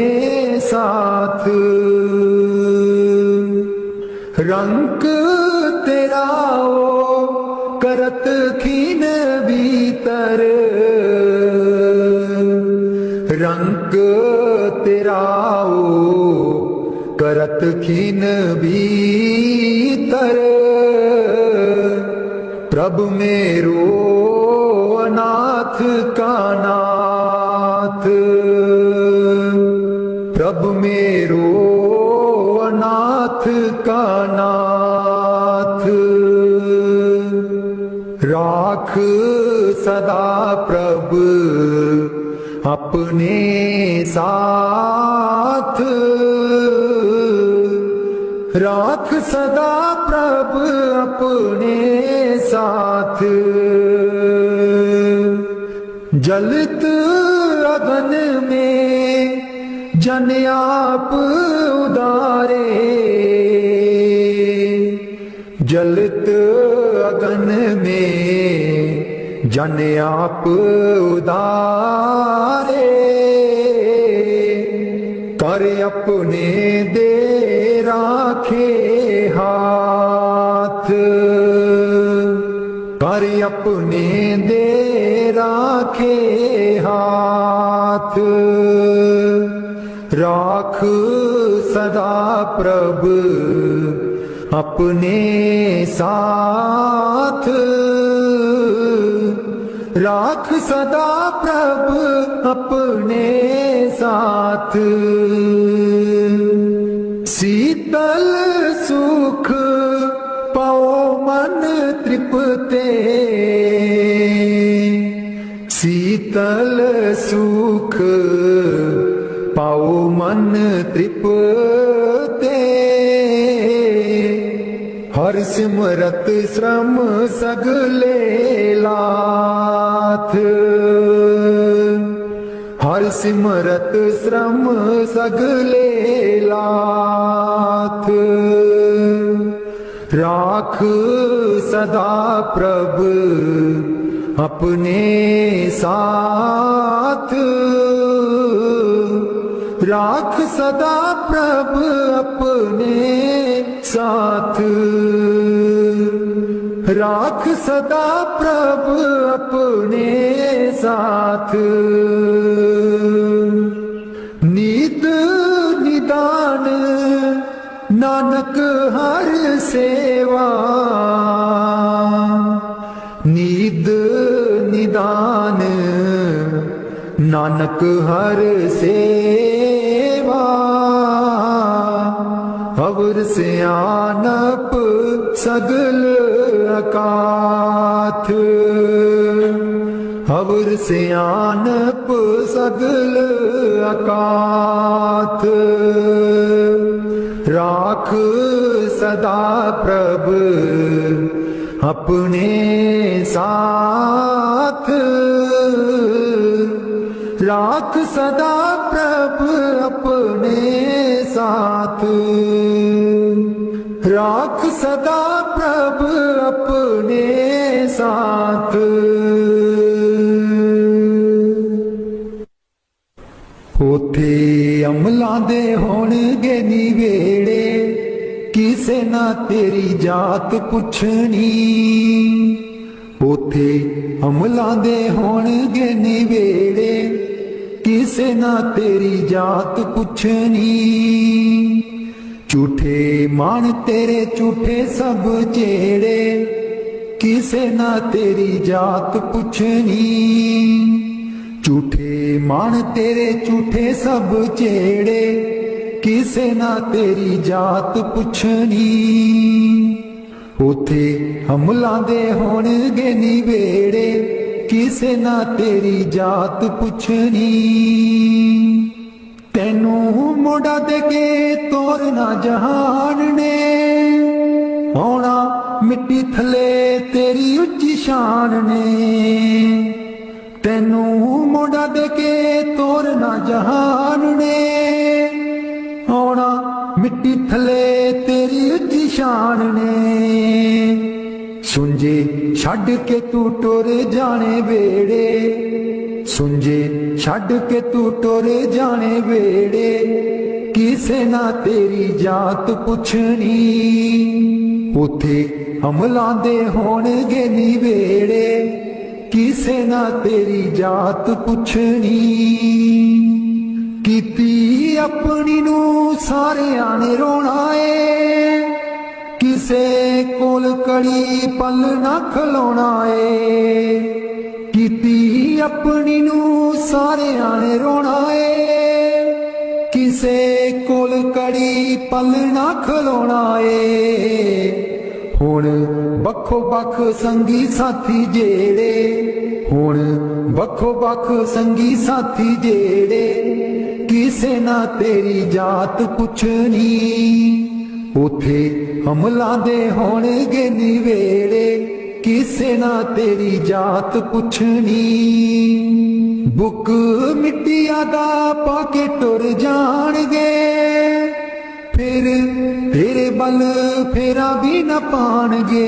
साथ। रंग तेरा ओ करत खीन भीतर, रंग तेरा ओ करत खीन भीतर। प्रभ मेरो अनाथ का नाथ, प्रभ मेरो अनाथ का नाथ। राख सदा प्रभ अपने साथ, राख सदा प्रभ अपने साथ। जलत अगन में जन आप उदारे, जलत अगन में जन आप उदारे। कर अपने दे राखे हाथ, कर अपने दे राखे हाथ। राख सदा प्रभ अपने साथ, राख सदा प्रभ अपने साथ। शीतल सुख पाओ मन तृप्ते, शीतल सुख पाओ मन तृप्ते। हर सिमरत श्रम सगले लाथ, हर सिमरत श्रम सगले लाथ। राख सदा प्रभ अपने साथ, राख सदा प्रभ अपने साथ। राख सदा प्रभ अपने साथ। नीत निदान नानक हर सेवा, नीद निदान नानक हर सेवा। अवर सियानप सगल अकाथ, अवर सियानप सगल अकाथ। राख सदा प्रभ अपने साथ, राख सदा प्रभ अपने साथ। राख सदा प्रभ अपने साथ। उथे अमलां दे होणगे नी वेड़े, किसे ना तेरी जात पुछनी। ਉਥੇ ਅਮਲਾਂ ਦੇ ਹੋਣਗੇ ਨਿਵੇੜੇ ਕਿਸੇ ਨਾ ਤੇਰੀ ਜਾਤ ਪੁੱਛਣੀ ਝੂਠੇ ਮਾਣ ਤੇਰੇ ਝੂਠੇ ਸਭ ਜਿਹੜੇ ਕਿਸੇ ਨਾ ਤੇਰੀ ਜਾਤ ਪੁੱਛਣੀ ਝੂਠੇ ਮਾਣ ਤੇਰੇ ਝੂਠੇ ਸਭ ਜਿਹੜੇ ਕਿਸੇ ਨਾ ਤੇਰੀ ਜਾਤ ਪੁੱਛਣੀ ਉਥੇ ਹਮਲਾਂ ਦੇ ਹੋਣਗੇ ਨਿਵੇੜੇ ਕਿਸੇ ਨਾ ਤੇਰੀ ਜਾਤ ਪੁੱਛਣੀ ਤੈਨੂੰ ਮੋਢਾ ਦੇ ਕੇ ਤੋਰਨਾ ਜਹਾਨ ਨੇ ਆਉਣਾ ਮਿੱਟੀ ਥੱਲੇ ਤੇਰੀ ਉੱਚੀ ਸ਼ਾਨ ਨੇ ਤੈਨੂੰ ਮੋਢਾ ਦੇ ਕੇ ਤੋਰਨਾ ਜਹਾਨ ਨੇ ਆਉਣਾ ਮਿੱਟੀ ਥੱਲੇ ਤੇਰੀ ਉੱਚੀ ਸ਼ਾਨ ਨੇ ਸੁੰਝੇ ਛੱਡ ਕੇ ਤੂੰ ਟੁਰ ਜਾਣੇ ਵੇੜੇ ਸੁੰਝੇ ਛੱਡ ਕੇ ਤੂੰ ਟੁਰ ਜਾਣੇ ਵੇੜੇ ਕਿਸੇ ਨਾ ਤੇਰੀ ਜਾਤ ਪੁੱਛਣੀ ਉਥੇ ਹਮਲਾਂ ਦੇ ਹੋਣਗੇ ਨਿਵੇੜੇ ਕਿਸੇ ਨਾ ਤੇਰੀ ਜਾਤ ਪੁੱਛਣੀ ਕੀਤੀ ਆਪਣੀ ਨੂੰ ਸਾਰਿਆਂ ਨੇ ਰੋਣਾ ਏ ਕਿਸੇ ਕੋਲ ਕੜੀ ਪਲ ਨਾ ਖਲੋਣਾ ਏ ਕੀਤੀ ਆਪਣੀ ਨੂੰ ਸਾਰਿਆਂ ਨੇ ਰੋਣਾ ਏ ਕਿਸੇ ਕੋਲ ਕੜੀ ਪਲ ਨਾ ਖਲੋਣਾ ਏ ਹੁਣ ਵੱਖੋ ਵੱਖ ਸੰਗੀ ਸਾਥੀ ਜਿਹੜੇ ਹੁਣ ਵੱਖੋ ਵੱਖ ਸੰਗੀ ਸਾਥੀ ਜਿਹੜੇ ਕਿਸੇ ਨਾ ਤੇਰੀ ਜਾਤ ਪੁੱਛਣੀ ਉਥੇ ਹਮਲਾਂ ਦੇ ਹੋਣਗੇ ਨਿਵੇੜੇ ਕਿਸੇ ਨਾ ਤੇਰੀ ਜਾਤ ਪੁੱਛਣੀ ਬੁੱਕ ਮਿੱਟੀਆਂ ਦਾ ਪਾ ਕੇ ਟੁਰ ਜਾਣਗੇ ਫਿਰ ਤੇਰੇ ਬਲ ਫੇਰਾ ਵੀ ਨਾ ਪਾਣਗੇ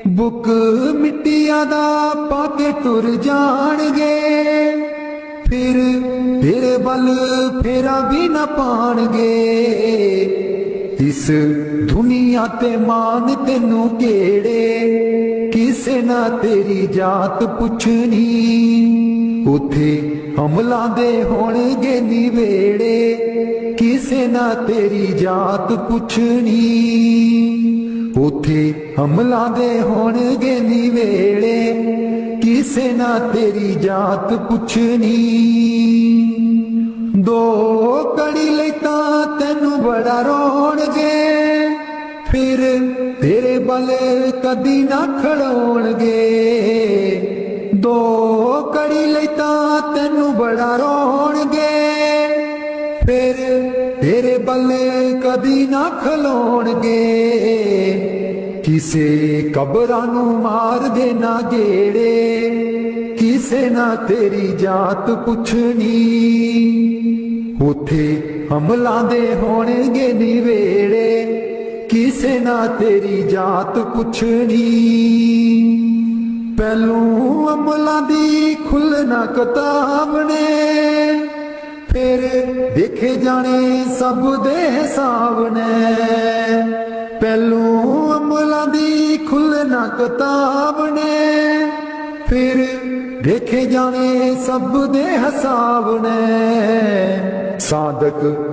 ਬੁੱਕ ਮਿੱਟੀਆਂ ਦਾ ਪਾ ਕੇ ਟੁਰ ਜਾਣਗੇ ਫਿਰ ਤੇਰੇ ਬਲ ਫੇਰਾ ਵੀ ਨਾ ਪਾਣਗੇ ਇਸ ਦੁਨੀਆ ਤੇ ਮਾਨ ਤੈਨੂੰ ਕਿਹੜੇ ਕਿਸੇ ਨਾ ਤੇਰੀ ਜਾਤ ਪੁੱਛਣੀ ਉਥੇ ਹਮਲਾਂ ਦੇ ਹੋਣਗੇ ਨਿਵੇੜੇ ਕਿਸੇ ਨਾ ਤੇਰੀ ਜਾਤ ਪੁੱਛਣੀ ਉਥੇ ਹਮਲਾਂ ਦੇ ਹੋਣਗੇ ਨਿਵੇੜੇ ਕਿਸੇ ਨਾ ਤੇਰੀ ਜਾਤ ਪੁੱਛਣੀ ਦੋ ਕੜੀ ਲਈ ਤਾਂ ਤੈਨੂੰ ਬੜਾ ਰੋਣਗੇ ਫਿਰ ਤੇਰੇ ਬਲ ਕਦੀ ਨਾ ਖੜੋਣਗੇ ਦੋ ਕੜੀ ਲਈ ਤਾਂ ਤੈਨੂੰ ਬੜਾ ਰੋਣਗੇ ਫਿਰ ਤੇਰੇ ਬਲ ਕਦੀ ਨਾ ਖਲੋਣਗੇ ਕਿਸੇ ਕਬਰਾਂ ਨੂੰ ਮਾਰ ਦੇ ਨਾ ਗੇੜੇ ਕਿਸੇ ਨਾ ਤੇਰੀ ਜਾਤ ਪੁੱਛਣੀ ਉਥੇ ਹਮਲਾਂ ਦੇ ਹੋਣਗੇ ਨਿਵੇੜੇ ਕਿਸੇ ਨਾ ਤੇਰੀ ਜਾਤ ਪੁੱਛਣੀ ਪਹਿਲੋਂ ਅਮਲਾਂ ਦੀ ਖੁੱਲ੍ਹਣਾ ਕਿਤਾਬ ਨੇ ਫਿਰ ਦੇਖੇ ਜਾਣੇ ਸਭ ਦੇ ਹਿਸਾਬ ਨੇ ਪਹਿਲੋਂ ਅਮਲਾਂ ਦੀ ਖੁੱਲ੍ਹਣਾ ਕਿਤਾਬ ਨੇ ਫਿਰ ਦੇਖੇ ਜਾਣੇ ਸਭ ਦੇ ਹਿਸਾਬ ਨੇ ਸਾਦਕ